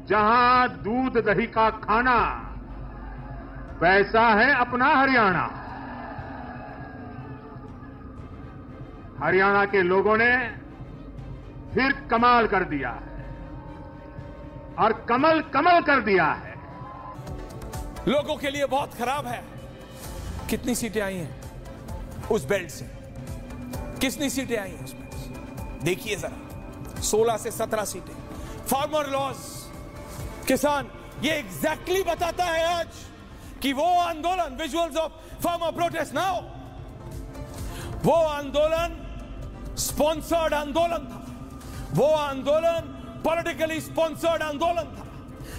जहां दूध दही का खाना, वैसा है अपना हरियाणा। हरियाणा के लोगों ने फिर कमाल कर दिया है और कमल कमल कर दिया है। लोगों के लिए बहुत खराब है। कितनी सीटें आई हैं उस बेल्ट से? कितनी सीटें आई हैं उस बेल्ट से? देखिए जरा, 16 से 17 सीटें। फार्मर लॉस, किसान, ये एग्जैक्टली बताता है आज कि वो आंदोलन, visuals of farmer protest now, वो आंदोलन स्पॉन्सर्ड आंदोलन था। वो आंदोलन पॉलिटिकली स्पॉन्सर्ड आंदोलन था,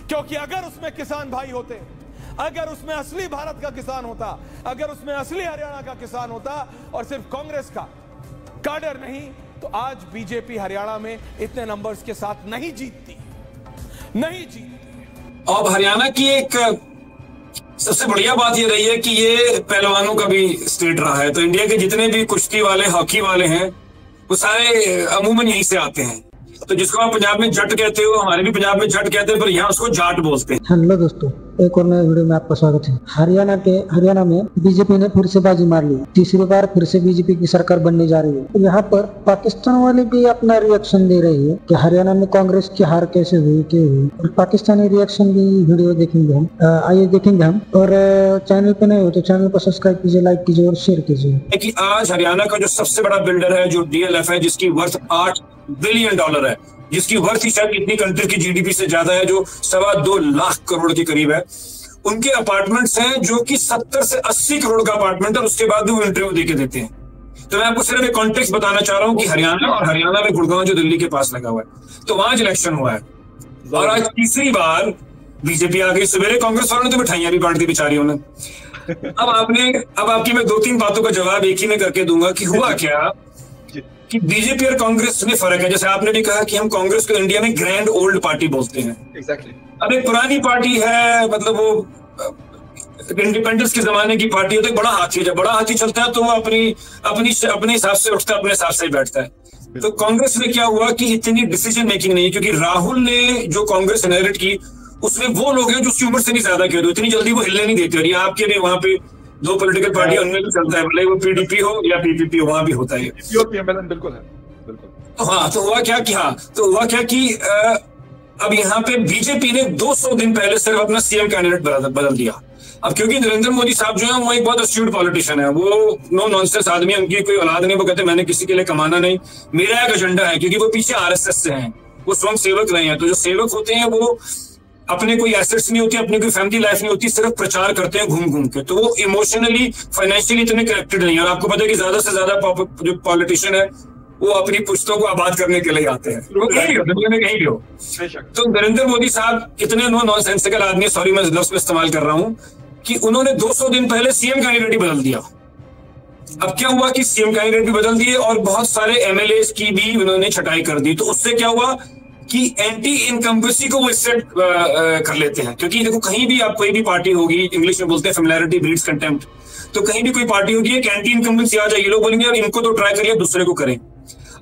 क्योंकि अगर उसमें किसान भाई होते, अगर उसमें असली भारत का किसान होता, अगर उसमें असली हरियाणा का किसान होता और सिर्फ कांग्रेस का काडर नहीं, तो आज बीजेपी हरियाणा में इतने नंबर्स के साथ नहीं जीतती। अब हरियाणा की एक सबसे बढ़िया बात ये रही है कि ये पहलवानों का भी स्टेट रहा है। तो इंडिया के जितने भी कुश्ती वाले, हॉकी वाले हैं, वो सारे अमूमन यहीं से आते हैं। तो जिसको आप पंजाब में जट कहते हो, हमारे भी पंजाब में जट कहते हैं, पर यहाँ उसको जाट बोलते हैं। हेलो दोस्तों, एक और नए वीडियो में आपका स्वागत है। हरियाणा में बीजेपी ने फिर से बाजी मार ली। तीसरी बार फिर से बीजेपी की सरकार बनने जा रही है। तो यहाँ पर पाकिस्तान वाले भी अपना रिएक्शन दे रही है कि हरियाणा में कांग्रेस की हार कैसे हुई, क्या हुई। और पाकिस्तानी रिएक्शन की वीडियो देखेंगे हम, आइए देखेंगे हम। और चैनल पे नए हो तो चैनल को सब्सक्राइब कीजिए, लाइक कीजिए और शेयर कीजिए। कि आज हरियाणा का जो सबसे बड़ा बिल्डर है, जो DLF है, जिसकी वर्थ $8 बिलियन है, जिसकी वर्थ ही शायद कितनी कंट्री की GDP से ज्यादा है, जो 2.25 लाख करोड़ के करीब है, उनके अपार्टमेंट्स हैं जो कि 70 से 80 करोड़ का अपार्टमेंट है, और उसके बाद भी वो इंटरव्यू देके देते हैं। तो मैं आपको सिर्फ एक कॉन्टेक्स्ट बताना चाह रहा हूँ कि हरियाणा में गुड़गांव जो दिल्ली के पास लगा हुआ है, तो वहां इलेक्शन हुआ है और आज तीसरी बार बीजेपी आ गई। सवेरे कांग्रेस वालों ने तो मिठाइयां भी बांट दी बेचारियों ने। अब आपकी मैं 2-3 बातों का जवाब एक ही में करके दूंगा कि हुआ क्या कि बीजेपी और कांग्रेस में फर्क है। जैसे आपने भी कहा कि हम कांग्रेस को इंडिया में ग्रैंड ओल्ड पार्टी बोलते हैं। एग्जैक्टली। अब एक पुरानी पार्टी है, मतलब वो इंडिपेंडेंस के जमाने की पार्टी है। तो एक बड़ा हाथी, जब बड़ा हाथी चलता है तो वो अपने हिसाब से उठता है, अपने हिसाब से बैठता है। तो कांग्रेस में क्या हुआ कि इतनी डिसीजन मेकिंग नहीं, क्योंकि राहुल ने जो कांग्रेस इनहेरिट की, उसमें वो लोग हैं जो उसकी उम्र से नहीं ज्यादा कह दो, इतनी जल्दी वो हिलने नहीं देते। और ये आपके भी वहां पे 2 पॉलिटिकल पार्टी उनमें भी चलता है, भले वो PDP हो या PPP हो, वहां भी होता है। बिल्कुल है, बिल्कुल। तो हुआ क्या कि अब यहाँ पे बीजेपी ने 200 दिन पहले सिर्फ अपना CM कैंडिडेट बदल दिया। अब क्योंकि नरेंद्र मोदी साहब जो है वो एक बहुत अस्ट्यूट पॉलिटिशियन है, वो नो नॉनसेंस आदमी है, उनकी कोई औलाद नहीं। वो कहते मैंने किसी के लिए कमाना नहीं, मेरा एक एजेंडा है, क्योंकि वो पीछे RSS से हैं, वो स्वयं सेवक रहे हैं। तो जो सेवक होते हैं वो अपने कोई एसेट्स नहीं होती, अपनी कोई फैमिली लाइफ नहीं होती, सिर्फ प्रचार करते हैं घूम घूम के। तो वो इमोशनली, फाइनेंशियली इतने कनेक्टेड नहीं है। और आपको पता है कि ज्यादा से ज्यादा जो पॉलिटिशियन है वो अपनी पुश्तों को आबाद करने के लिए आते हैं, वो कहीं भी हो, दुनिया में कहीं भी हो। तो नरेंद्र मोदी साहब इतने नो नॉनसेंसिकल आदमी, सॉरी मैं लफ्ज़ इस्तेमाल कर रहा हूं, कि उन्होंने 200 दिन पहले CM कैंडिडेट ही बदल दिया। अब क्या हुआ कि CM कैंडिडेट भी बदल दिए और बहुत सारे MLAs की भी उन्होंने छटाई कर दी। तो उससे क्या हुआ कि एंटी इनकम्बेंसी को वो इससे कर लेते हैं। क्योंकि देखो, कहीं भी आप कोई भी पार्टी होगी, इंग्लिश में बोलते हैं फेमिलियरिटी ब्रीड्स कंटेम्प्ट, तो कहीं भी कोई पार्टी होगी एक एंटी इनकम्बेंसी आ जाएगी, लोग बोलेंगे यार इनको तो ट्राई करिए, दूसरे को करें।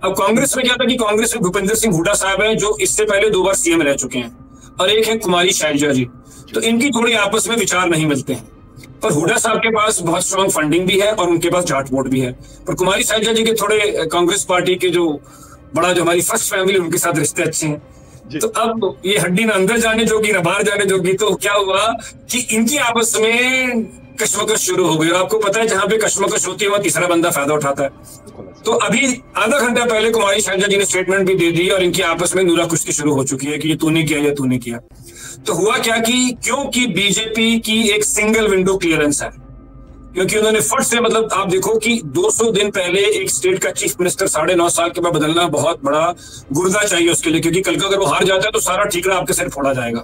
अब कांग्रेस में क्या था कि कांग्रेस में भूपेंद्र सिंह हुड्डा साहब हैं, जो इससे पहले 2 बार CM रह चुके हैं, और एक है कुमारी शैलजा जी। तो इनकी थोड़ी आपस में विचार नहीं मिलते हैं। पर हुड्डा साहब के पास बहुत स्ट्रॉन्ग फंडिंग भी है और उनके पास जाट वोट भी है। पर कुमारी शैलजा जी के थोड़े कांग्रेस पार्टी के जो हमारी फर्स्ट फैमिली, उनके साथ रिश्ते अच्छे हैं। तो अब ये हड्डी ना अंदर जाने जोगी ना बाहर जाने जोगी। तो क्या हुआ कि इनकी आपस में कश्मकश शुरू हो गई। और आपको पता है जहां पे कश्मकश होती है वहां तीसरा बंदा फायदा उठाता है। तो अभी आधा घंटा पहले कुमारी शैलजा जी ने स्टेटमेंट भी दे दी और इनकी आपस में नूरा कुश्ती शुरू हो चुकी है कि ये तूने किया या तूने किया। तो हुआ क्या कि क्योंकि बीजेपी की एक सिंगल विंडो क्लियरेंस है, क्योंकि उन्होंने फट से, मतलब आप देखो कि 200 दिन पहले एक स्टेट का चीफ मिनिस्टर 9.5 साल के बाद बदलना बहुत बड़ा गुर्दा चाहिए उसके लिए, क्योंकि कल को अगर वो हार जाता है तो सारा ठीकरा आपके सिर फोड़ा जाएगा।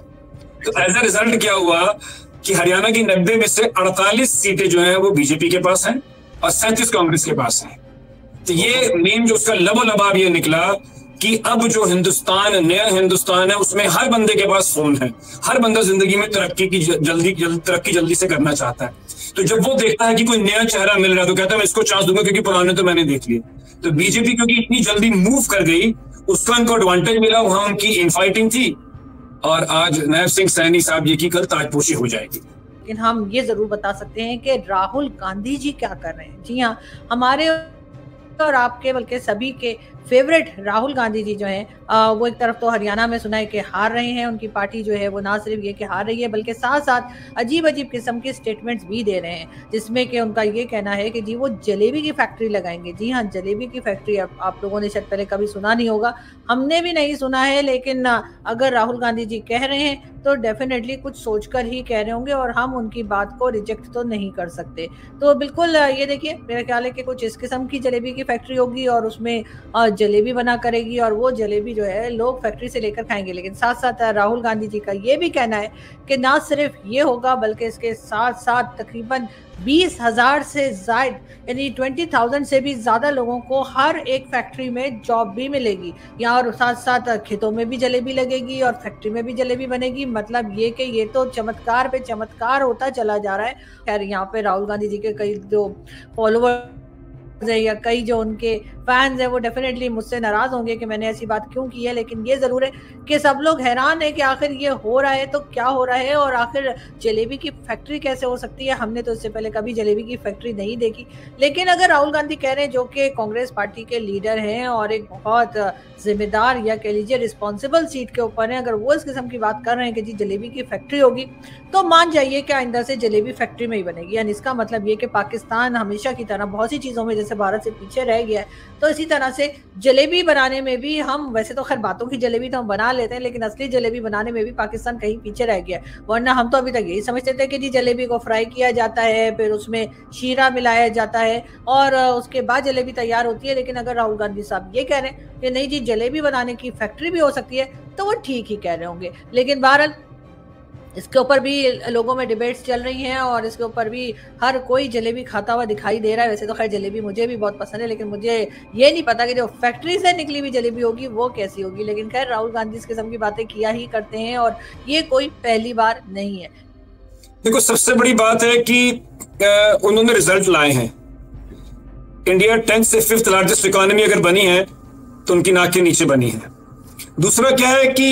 तो एज ए रिजल्ट क्या हुआ कि हरियाणा की 90 में से 48 सीटें जो है वो बीजेपी के पास हैं और 37 कांग्रेस के पास हैं। तो ये मेन जो उसका लबोलबाब ये निकला कि अब जो हिंदुस्तान, नया हिंदुस्तान है, उसमें हर बंदे के पास फोन है, हर बंदा जिंदगी में तरक्की जल्दी से करना चाहता है। तो जब वो देखता है कि कोई नया चेहरा मिल रहा है तो कहता है मैं इसको चांस दूंगा, क्योंकि पुराने तो मैंने देख लिए। तो बीजेपी क्योंकि इतनी जल्दी मूव कर गई, उसका उनको एडवांटेज मिला। वहां उनकी इनफाइटिंग थी और आज नायब सिंह सैनी साहब जी की कल ताजपोशी हो जाएगी। लेकिन हम ये जरूर बता सकते हैं कि राहुल गांधी जी क्या कर रहे हैं। जी हाँ, हमारे और आपके बल्कि सभी के फेवरेट राहुल गांधी जी जो हैं वो एक तरफ तो हरियाणा में सुना है कि हार रहे हैं, उनकी पार्टी जो है वो ना सिर्फ ये कि हार रही है बल्कि साथ साथ अजीब अजीब किस्म के स्टेटमेंट्स भी दे रहे हैं, जिसमें कि उनका ये कहना है कि जी वो जलेबी की फैक्ट्री लगाएंगे। जी हाँ, जलेबी की फैक्ट्री आप लोगों ने शायद पहले कभी सुना नहीं होगा, हमने भी नहीं सुना है, लेकिन अगर राहुल गांधी जी कह रहे हैं तो डेफिनेटली कुछ सोचकर ही कह रहे होंगे और हम उनकी बात को रिजेक्ट तो नहीं कर सकते। तो बिल्कुल ये देखिए, मेरा ख्याल है कि कुछ इस किस्म की जलेबी की फैक्ट्री होगी और उसमें जलेबी बना करेगी और वो जलेबी जो है लोग फैक्ट्री से लेकर खाएंगे। लेकिन साथ साथ राहुल गांधी जी का ये भी कहना है कि ना सिर्फ ये होगा बल्कि इसके साथ साथ तकरीबन 20,000 से ज्यादा यानी 20,000 से भी ज्यादा लोगों को हर एक फैक्ट्री में जॉब भी मिलेगी या और साथ साथ खेतों में भी जलेबी लगेगी और फैक्ट्री में भी जलेबी बनेगी। मतलब ये कि ये तो चमत्कार पे चमत्कार होता चला जा रहा है। खैर यहाँ पे राहुल गांधी जी के कई जो फॉलोवर या कई जो उनके फैंस हैं वो डेफिनेटली मुझसे नाराज होंगे कि मैंने ऐसी बात क्यों की है, लेकिन ये जरूर है कि सब लोग हैरान है कि आखिर ये हो रहा है तो क्या हो रहा है और आखिर जलेबी की फैक्ट्री कैसे हो सकती है। हमने तो इससे पहले कभी जलेबी की फैक्ट्री नहीं देखी। लेकिन अगर राहुल गांधी कह रहे हैं जो कि कांग्रेस पार्टी के लीडर हैं और एक बहुत जिम्मेदार या कह लीजिए रिस्पॉन्सिबल सीट के ऊपर है, अगर वो इस किस्म की बात कर रहे हैं कि जी जलेबी की फैक्ट्री होगी तो मान जाइए कि आइंदा से जलेबी फैक्ट्री में ही बनेगी। यानी इसका मतलब ये कि पाकिस्तान हमेशा की तरह बहुत सी चीजों में जैसे भारत से पीछे रह गया है, तो इसी तरह से जलेबी बनाने में भी हम वैसे तो खैर बातों की जलेबी तो हम बना लेते हैं, लेकिन असली जलेबी बनाने में भी पाकिस्तान कहीं पीछे रह गया। वरना हम तो अभी तक यही समझते थे कि जी जलेबी को फ्राई किया जाता है, फिर उसमें शीरा मिलाया जाता है और उसके बाद जलेबी तैयार होती है। लेकिन अगर राहुल गांधी साहब ये कह रहे हैं कि नहीं जी जलेबी बनाने की फैक्ट्री भी हो सकती है, तो वो ठीक ही कह रहे होंगे। लेकिन बहरहाल इसके ऊपर भी लोगों में डिबेट्स चल रही हैं और इसके ऊपर भी हर कोई जलेबी खाता हुआ दिखाई दे रहा है। वैसे तो खैर जलेबी मुझे भी बहुत पसंद है, लेकिन मुझे ये नहीं पता कि जो फैक्ट्री से निकली हुई जलेबी होगी वो कैसी होगी। लेकिन खैर राहुल गांधी इस किस्म की बातें किया ही करते हैं और ये कोई पहली बार नहीं है। देखो, सबसे बड़ी बात है कि उन्होंने रिजल्ट लाए हैं। इंडिया 10th से 5th लार्जेस्ट इकोनॉमी अगर बनी है तो उनकी नाक के नीचे बनी है। दूसरा क्या है कि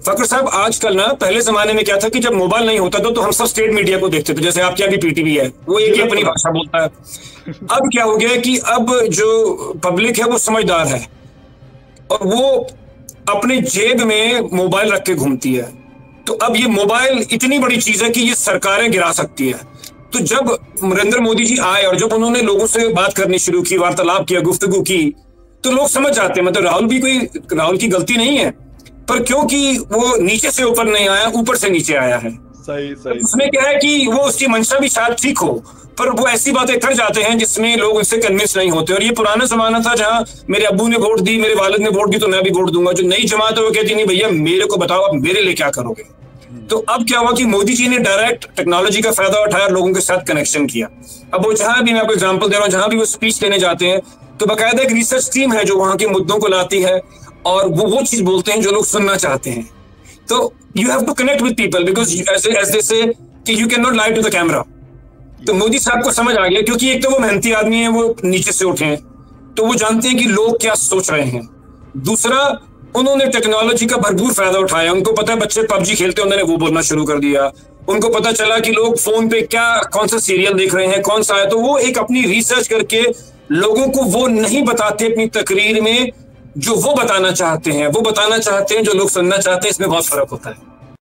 फकर साहब, आजकल ना, पहले जमाने में क्या था कि जब मोबाइल नहीं होता तो हम सब स्टेट मीडिया को देखते थे, जैसे आपके यहाँ भी पीटीवी है, वो एक ही अपनी भाषा बोलता है। अब क्या हो गया कि अब जो पब्लिक है वो समझदार है और वो अपने जेब में मोबाइल रख के घूमती है। तो अब ये मोबाइल इतनी बड़ी चीज है कि ये सरकारें गिरा सकती है। तो जब नरेंद्र मोदी जी आए और जब उन्होंने लोगों से बात करनी शुरू की, वार्तालाप किया, गुफ्तगू की, तो लोग समझ जाते हैं। मतलब राहुल की गलती नहीं है, पर क्योंकि वो नीचे से ऊपर नहीं आया, ऊपर से नीचे आया है। सही उसमें क्या है कि वो उसकी मंशा भी शायद ठीक हो, पर वो ऐसी बातें कर जाते हैं जिसमें लोग उससे कन्विंस नहीं होते। और ये पुराना जमाना था जहां मेरे अब्बू ने वोट दी, मेरे वालिद ने वोट दी, तो मैं भी वोट दूंगा। जो नई जमात है वो कहती नहीं भैया मेरे को बताओ आप मेरे लिए क्या करोगे। तो अब क्या हुआ कि मोदी जी ने डायरेक्ट टेक्नोलॉजी का फायदा उठाया, लोगों के साथ कनेक्शन किया। अब वो जहां भी, मैं आपको एग्जांपल दे रहा हूँ, जहां भी वो स्पीच देने जाते हैं तो बाकायदा एक रिसर्च टीम है जो वहां के मुद्दों को लाती है और वो चीज बोलते हैं जो लोग सुनना चाहते हैं। तो you have to connect with people because as they say कि you can not lie to the camera. तो मोदी साहब को समझ आ गया, क्योंकि एक तो वो मेहनती आदमी है, वो नीचे से उठे हैं, तो वो जानते हैं कि लोग क्या सोच रहे हैं। दूसरा, उन्होंने टेक्नोलॉजी का भरपूर फायदा उठाया। उनको पता है बच्चे पबजी खेलते हैं, उन्होंने वो बोलना शुरू कर दिया। उनको पता चला कि लोग फोन पे कौन सा सीरियल देख रहे हैं, कौन सा है, तो वो एक अपनी रिसर्च करके लोगों को वो नहीं बताते अपनी तकरीर में जो वो बताना चाहते हैं, वो बताना चाहते हैं जो लोग सुनना चाहते हैं। इसमें बहुत फर्क होता है।